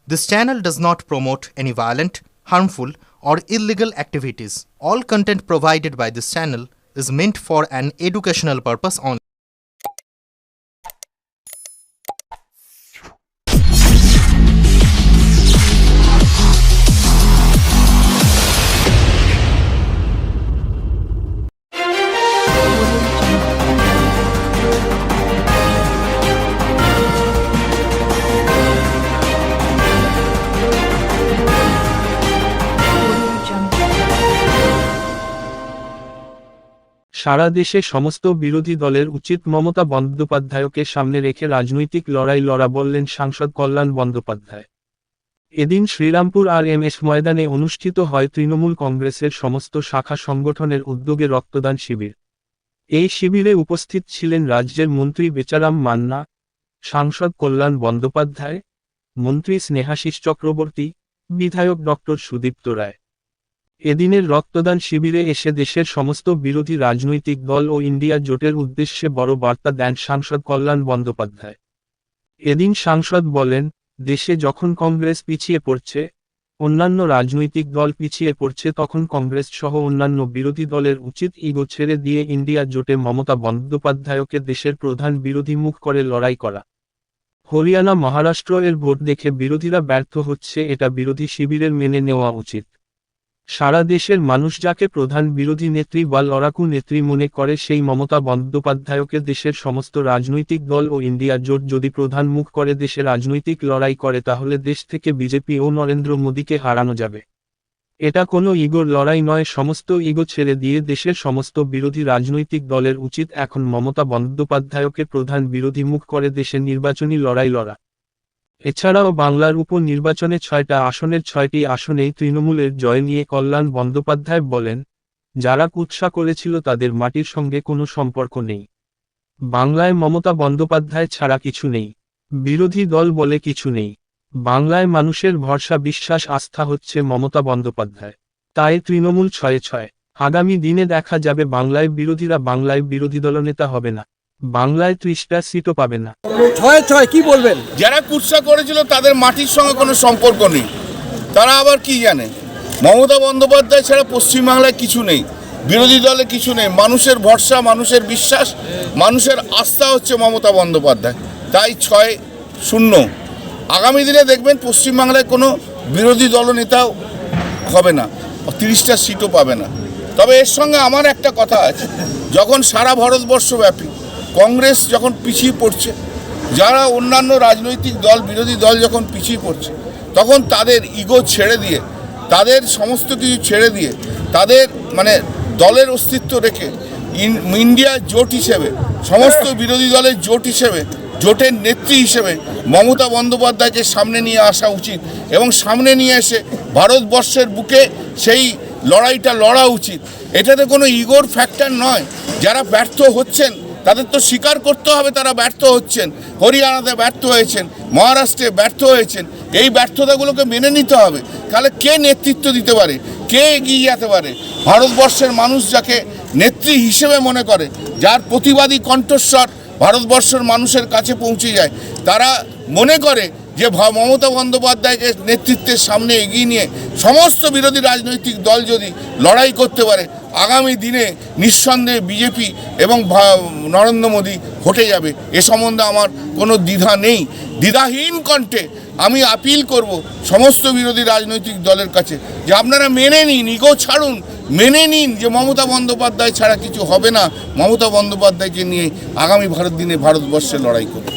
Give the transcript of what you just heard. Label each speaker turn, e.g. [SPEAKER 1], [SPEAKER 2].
[SPEAKER 1] This channel does not promote any violent, harmful, or illegal activities. All content provided by this channel is meant for an educational purpose only.
[SPEAKER 2] সারা দেশে সমস্ত বিরোধী দলের উচিত মমতা বন্দ্যোপাধ্যায়কে সামনে রেখে রাজনৈতিক লড়াই লড়া বললেন সাংসদ কল্যাণ বন্দ্যোপাধ্যায়। এদিন শ্রীরামপুর RMS ময়দানে অনুষ্ঠিত হয় তৃণমূল কংগ্রেসের সমস্ত শাখা সংগঠনের উদ্যোগে রক্তদান শিবির। এই শিবিরে উপস্থিত ছিলেন রাজ্যের মন্ত্রী বেচারাম মান্না, সাংসদ কল্যাণ বন্দ্যোপাধ্যায়, মন্ত্রী স্নেহাশিস চক্রবর্তী, বিধায়ক ডক্টর সুদীপ্ত রায়। এদিনের রক্তদান শিবিরে এসে দেশের সমস্ত বিরোধী রাজনৈতিক দল ও ইন্ডিয়া জোটের উদ্দেশ্যে বড় বার্তা দেন সাংসদ কল্যাণ বন্দ্যোপাধ্যায়। এদিন সাংসদ বলেন, দেশে যখন কংগ্রেস পিছিয়ে পড়ছে, অন্যান্য রাজনৈতিক দল পিছিয়ে পড়ছে, তখন কংগ্রেস সহ অন্যান্য বিরোধী দলের উচিত ইগো ছেড়ে দিয়ে ইন্ডিয়া জোটে মমতা বন্দ্যোপাধ্যায়কে দেশের প্রধান বিরোধী মুখ করে লড়াই করা। হরিয়ানা, মহারাষ্ট্র এর ভোট দেখে বিরোধীরা ব্যর্থ হচ্ছে, এটা বিরোধী শিবিরের মেনে নেওয়া উচিত। সারা দেশের মানুষ যাকে প্রধান বিরোধী নেত্রী বা লড়াকু নেত্রী মনে করে, সেই মমতা বন্দ্যোপাধ্যায়কে দেশের সমস্ত রাজনৈতিক দল ও ইন্ডিয়া জোট যদি প্রধান মুখ করে দেশে রাজনৈতিক লড়াই করে, তাহলে দেশ থেকে বিজেপি ও নরেন্দ্র মোদীকে হারানো যাবে। এটা কোনো ইগোর লড়াই নয়, সমস্ত ইগো ছেড়ে দিয়ে দেশের সমস্ত বিরোধী রাজনৈতিক দলের উচিত এখন মমতা বন্দ্যোপাধ্যায়কে প্রধান বিরোধী মুখ করে দেশের নির্বাচনী লড়াই লড়া। এছাড়াও বাংলার উপনির্বাচনে 6টা আসনের 6টি আসনেই তৃণমূলের জয় নিয়ে কল্যাণ বন্দ্যোপাধ্যায় বলেন, যারা কুৎসা করেছিল তাদের মাটির সঙ্গে কোনো সম্পর্ক নেই। বাংলায় মমতা বন্দ্যোপাধ্যায় ছাড়া কিছু নেই, বিরোধী দল বলে কিছু নেই। বাংলায় মানুষের ভরসা, বিশ্বাস, আস্থা হচ্ছে মমতা বন্দ্যোপাধ্যায়। তাই তৃণমূল 6-6। আগামী দিনে দেখা যাবে বাংলায় বিরোধীরা বাংলায় বিরোধী দলনেতা হবে না, বাংলায় 30টা সিটও পাবে না।
[SPEAKER 3] 6-6 কি বলবেন?
[SPEAKER 4] যারা কুৎসা করেছিল তাদের মাটির সঙ্গে কোনো সম্পর্ক নেই, তারা আবার কি জানে? মমতা বন্দ্যোপাধ্যায় ছাড়া পশ্চিমবাংলায় কিছু নেই, বিরোধী দলে কিছু নেই। মানুষের ভরসা, মানুষের বিশ্বাস, মানুষের আস্থা হচ্ছে মমতা বন্দ্যোপাধ্যায়। তাই 6-0। আগামী দিনে দেখবেন পশ্চিমবাংলায় কোনো বিরোধী দলনেতাও হবে না, 30টা সিটও পাবে না। তবে এর সঙ্গে আমার একটা কথা আছে, যখন সারা ভারতবর্ষব্যাপী কংগ্রেস যখন পিছিয়ে পড়ছে, যারা অন্যান্য রাজনৈতিক দল, বিরোধী দল যখন পিছিয়ে পড়ছে, তখন তাদের ইগো ছেড়ে দিয়ে, তাদের সমস্ত কিছু ছেড়ে দিয়ে, তাদের দলের অস্তিত্ব রেখে ইন্ডিয়া জোট হিসেবে, সমস্ত বিরোধী দলের জোট হিসেবে, জোটের নেত্রী হিসেবে মমতা বন্দ্যোপাধ্যায়কে সামনে নিয়ে আসা উচিত এবং সামনে নিয়ে এসে ভারতবর্ষের বুকে সেই লড়াইটা লড়া উচিত। এটাতে কোনো ইগোর ফ্যাক্টর নয়। যারা ব্যর্থ হচ্ছেন তাদের তো স্বীকার করতে হবে তারা ব্যর্থ হচ্ছেন। হরিয়ানাতে ব্যর্থ হয়েছেন, মহারাষ্ট্রে ব্যর্থ হয়েছেন। এই ব্যর্থতাগুলোকে মেনে নিতে হবে। তাহলে কে নেতৃত্ব দিতে পারে, কে এগিয়ে যেতে পারে? ভারতবর্ষের মানুষ যাকে নেত্রী হিসেবে মনে করে, যার প্রতিবাদী কণ্ঠস্বর ভারতবর্ষের মানুষের কাছে পৌঁছে যায়, তারা মনে করে যে মমতা বন্দ্যোপাধ্যায়কে নেতৃত্বের সামনে এগিয়ে নিয়ে সমস্ত বিরোধী রাজনৈতিক দল যদি লড়াই করতে পারে, আগামী দিনে নিঃসন্দেহে বিজেপি এবং নরেন্দ্র মোদী হটে যাবে। এ সম্বন্ধে আমার কোনো দ্বিধা নেই। দ্বিধাহীন কণ্ঠে আমি আপিল করব সমস্ত বিরোধী রাজনৈতিক দলের কাছে যে আপনারা মেনে নিন, ইগো ছাড়ুন, মেনে নিন যে মমতা বন্দ্যোপাধ্যায় ছাড়া কিছু হবে না। মমতা বন্দ্যোপাধ্যায়কে নিয়ে আগামী দিনে ভারতবর্ষে লড়াই করুন।